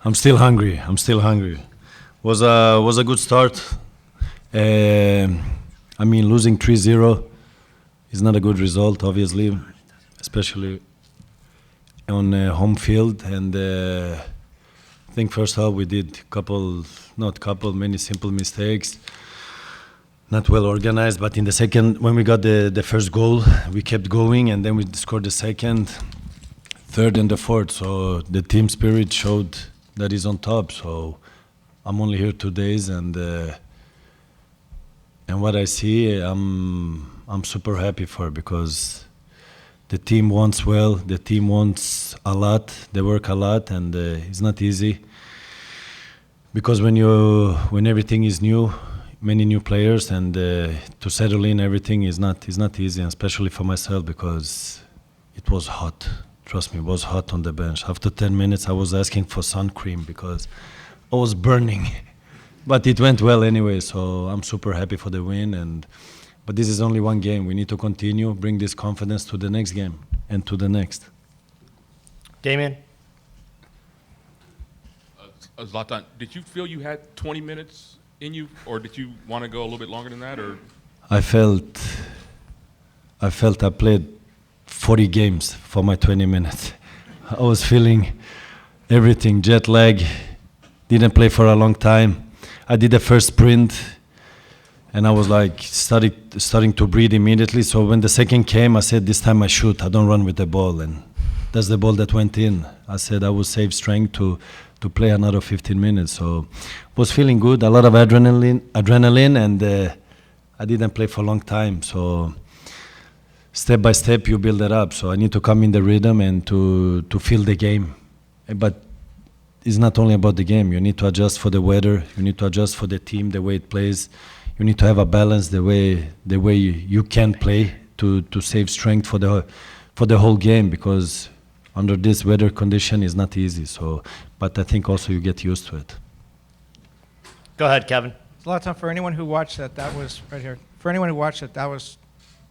I'm still hungry. I'm still hungry. Was a good start. I mean, losing 3-0 is not a good result, obviously, especially on home field. And I think first half we did many simple mistakes. Not well organized, but in the second, when we got the first goal, we kept going, and then we scored the second, third, and the fourth. So the team spirit showed that is on top. So I'm only here 2 days, and what I see, I'm super happy for, because the team wants well, the team wants a lot, they work a lot, and it's not easy, because when everything is new, many new players, and to settle in everything is not easy, and especially for myself, because it was hot. Trust me, it was hot on the bench. After 10 minutes, I was asking for sun cream because I was burning. But it went well anyway, so I'm super happy for the win. But this is only one game. We need to continue, bring this confidence to the next game and to the next. Damien? Zlatan, did you feel you had 20 minutes in you, or did you want to go a little bit longer than that? Or I felt I played 40 games for my 20 minutes. I was feeling everything, jet lag, didn't play for a long time. I did the first sprint, and I was like starting to breathe immediately. So when the second came, I said, this time I shoot, I don't run with the ball. And that's the ball that went in. I said I would save strength to play another 15 minutes. So was feeling good, a lot of adrenaline, and I didn't play for a long time. So step by step you build it up. So I need to come in the rhythm and to feel the game. But it's not only about the game. You need to adjust for the weather. You need to adjust for the team, the way it plays. You need to have a balance the way you can play to save strength for the whole game, because under this weather condition is not easy. So, but I think also you get used to it. Go ahead, Kevin. Zlatan, for anyone who watched that was right here. For anyone who watched it, that was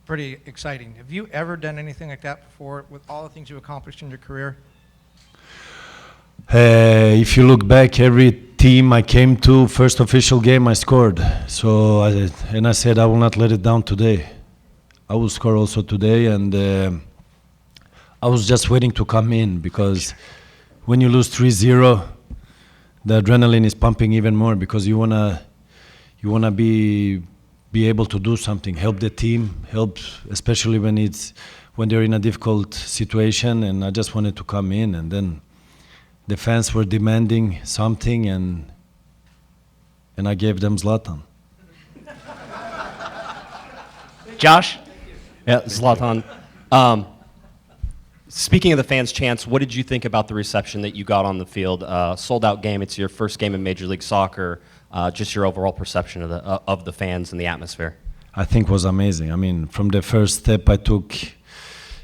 pretty exciting. Have you ever done anything like that before, with all the things you accomplished in your career? If you look back, every team I came to, first official game I scored. So I said I will not let it down today. I will score also today, and I was just waiting to come in, because when you lose 3-0, the adrenaline is pumping even more, because you wanna be able to do something, help the team, especially when they're in a difficult situation. And I just wanted to come in, and then the fans were demanding something, and I gave them Zlatan. Josh? Yeah, Zlatan. Speaking of the fans' chants, what did you think about the reception that you got on the field? Sold-out game. It's your first game in Major League Soccer. Just your overall perception of the fans and the atmosphere. I think was amazing. I mean, from the first step I took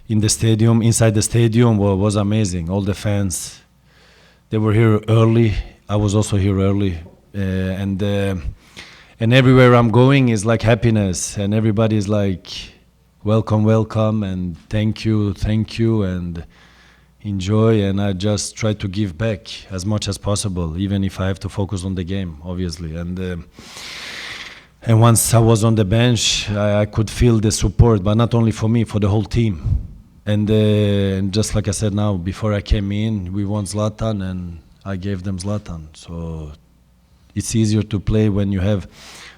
in the stadium, inside the stadium, was amazing. All the fans, they were here early. I was also here early, and everywhere I'm going is like happiness, and everybody is like, welcome, welcome, and thank you, and enjoy. And I just try to give back as much as possible, even if I have to focus on the game, obviously. And once I was on the bench, I could feel the support, but not only for me, for the whole team. And just like I said now, before I came in, we want Zlatan, and I gave them Zlatan. So it's easier to play when you have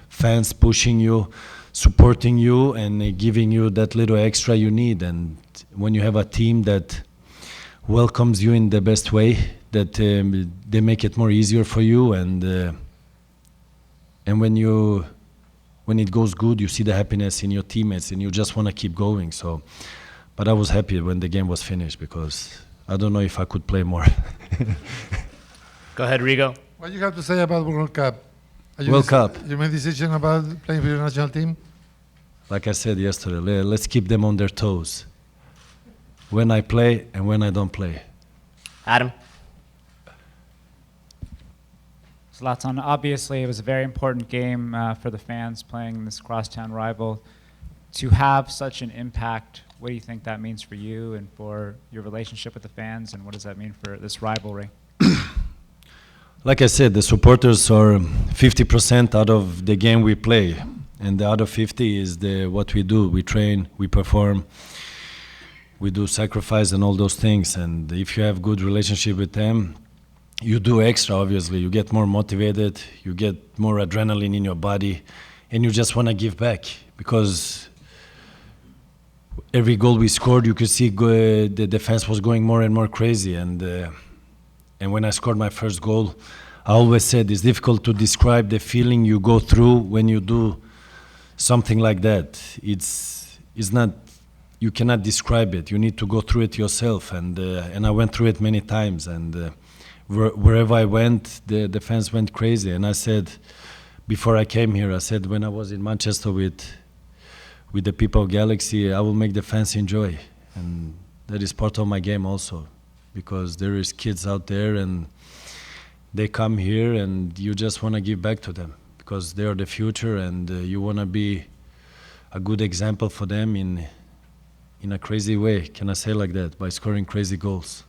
fans pushing you, supporting you, and giving you that little extra you need. And when you have a team that welcomes you in the best way, that they make it more easier for you. And when it goes good, you see the happiness in your teammates, and you just want to keep going. So. But I was happy when the game was finished, because I don't know if I could play more. Go ahead, Rigo. What do you have to say about World Cup? World Cup. You made a decision about playing for your national team? Like I said yesterday, let's keep them on their toes. When I play and when I don't play. Adam? Zlatan, obviously it was a very important game for the fans playing this crosstown rival. To have such an impact, what do you think that means for you and for your relationship with the fans, and what does that mean for this rivalry? Like I said, the supporters are 50% out of the game we play, and the other 50 is what we do. We train, we perform, we do sacrifice and all those things. And if you have good relationship with them, you do extra. Obviously, you get more motivated, you get more adrenaline in your body, and you just want to give back because every goal we scored, you could see the defense was going more and more crazy. And when I scored my first goal, I always said it's difficult to describe the feeling you go through when you do something like that. It's not, you cannot describe it. You need to go through it yourself. And I went through it many times. And wherever I went, the fans went crazy. And I said, before I came here, I said when I was in Manchester with the people of Galaxy, I will make the fans enjoy. And that is part of my game also. Because there is kids out there and they come here and you just want to give back to them because they are the future and you want to be a good example for them in a crazy way. Can I say like that? By scoring crazy goals.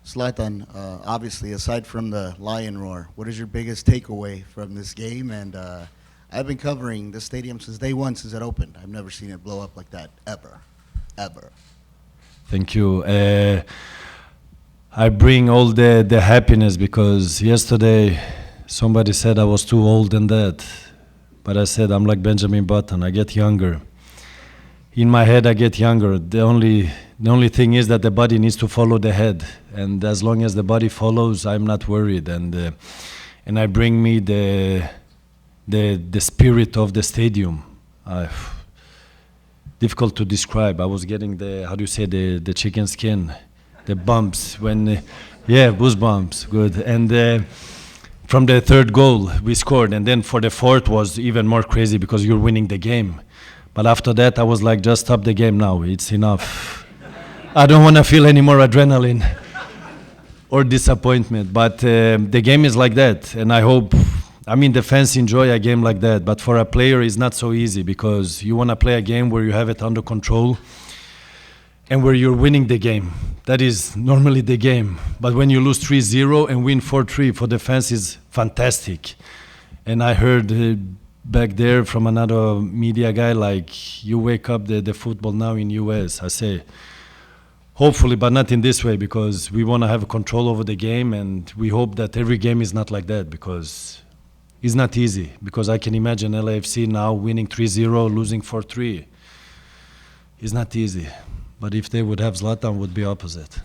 Zlatan, obviously, aside from the lion roar, what is your biggest takeaway from this game? And I've been covering this stadium since day one, since it opened. I've never seen it blow up like that, ever. Ever. Thank you. I bring all the happiness because yesterday somebody said I was too old and that, but I said I'm like Benjamin Button. I get younger. In my head, I get younger. The only thing is that the body needs to follow the head, and as long as the body follows, I'm not worried. And I bring me the spirit of the stadium. Difficult to describe. I was getting the chicken skin, the bumps when, goosebumps, good. And from the third goal we scored, and then for the fourth was even more crazy because you're winning the game. But after that I was like, just stop the game now, it's enough. I don't want to feel any more adrenaline or disappointment, but the game is like that, and I hope, the fans enjoy a game like that, but for a player it's not so easy because you want to play a game where you have it under control and where you're winning the game. That is normally the game. But when you lose 3-0 and win 4-3, for the fans is fantastic. And I heard back there from another media guy, like, you wake up the football now in US. I say, hopefully, but not in this way, because we want to have control over the game, and we hope that every game is not like that, because it's not easy, because I can imagine LAFC now winning 3-0, losing 4-3. It's not easy. But if they would have Zlatan, would be opposite.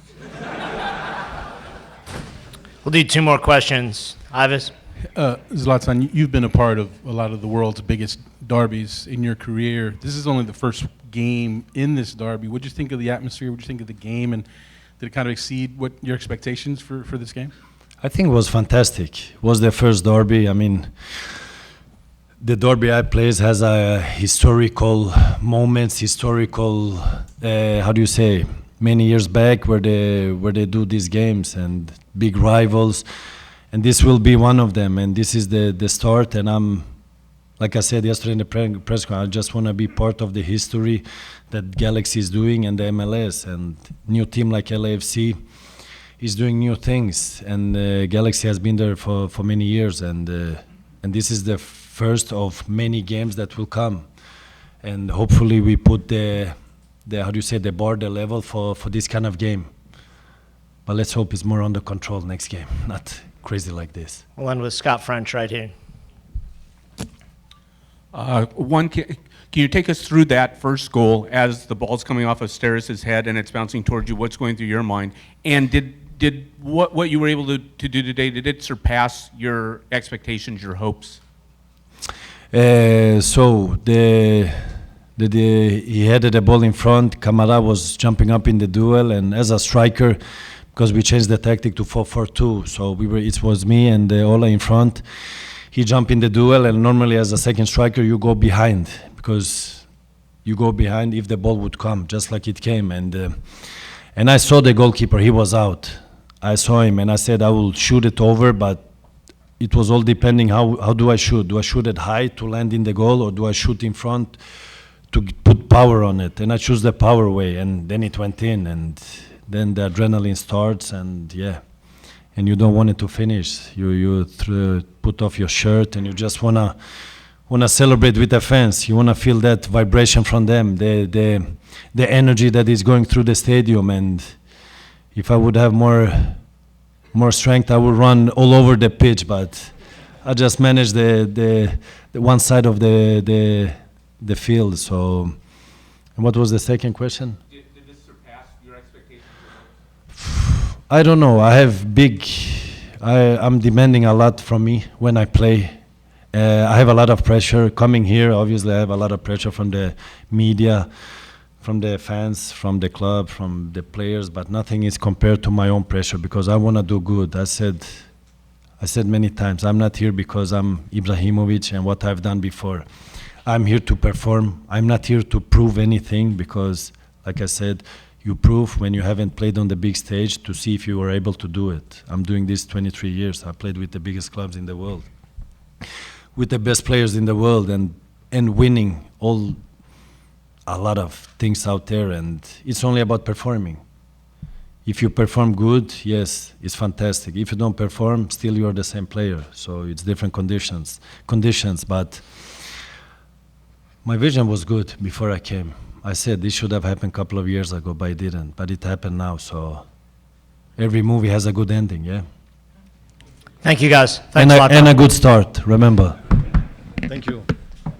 We'll do two more questions. Ivis? Zlatan, you've been a part of a lot of the world's biggest derbies in your career. This is only the first game in this derby. What did you think of the atmosphere? What did you think of the game? And did it kind of exceed what your expectations for this game? I think it was fantastic. It was the first derby. The derby I plays has a historical moments, many years back where they do these games and big rivals, and this will be one of them. And this is the start. And I'm, like I said yesterday in the press conference, I just want to be part of the history that Galaxy is doing and the MLS, and new team like LAFC is doing new things, and Galaxy has been there for many years, and this is the first of many games that will come, and hopefully we put the bar, the level for this kind of game. But let's hope it's more under control next game, not crazy like this. We'll end with Scott French right here. Can you take us through that first goal as the ball's coming off of Steris's head and it's bouncing towards you? What's going through your mind? And did what you were able to do today, did it surpass your expectations, your hopes? So he headed the ball in front. Kamara was jumping up in the duel, and as a striker, because we changed the tactic to 4-4-2, so it was me and Ola in front. He jumped in the duel, and normally as a second striker you go behind, because you go behind if the ball would come, just like it came. And I saw the goalkeeper, he was out. I saw him and I said I will shoot it over, but it was all depending how do I shoot. Do I shoot it high to land in the goal, or do I shoot in front to put power on it? And I chose the power way, and then it went in, and then the adrenaline starts, and yeah, and you don't want it to finish. You put off your shirt and you just wanna celebrate with the fans. You wanna feel that vibration from them, the energy that is going through the stadium. And if I would have more strength, I would run all over the pitch. But I just manage the one side of the field. So, and what was the second question? Did this surpass your expectations? I don't know. I'm demanding a lot from me when I play. I have a lot of pressure coming here. Obviously, I have a lot of pressure from the media, from the fans, from the club, from the players, but nothing is compared to my own pressure because I want to do good. I said many times, I'm not here because I'm Ibrahimovic and what I've done before. I'm here to perform. I'm not here to prove anything because, like I said, you prove when you haven't played on the big stage to see if you were able to do it. I'm doing this 23 years. I played with the biggest clubs in the world, with the best players in the world, and winning a lot of things out there, and it's only about performing. If you perform good, yes, it's fantastic. If you don't perform, still you're the same player. So it's different conditions, but my vision was good before I came. I said this should have happened a couple of years ago, but it didn't. But it happened now, so every movie has a good ending, yeah? Thank you, guys. Thanks, And Zlatan. a good start, remember. Thank you.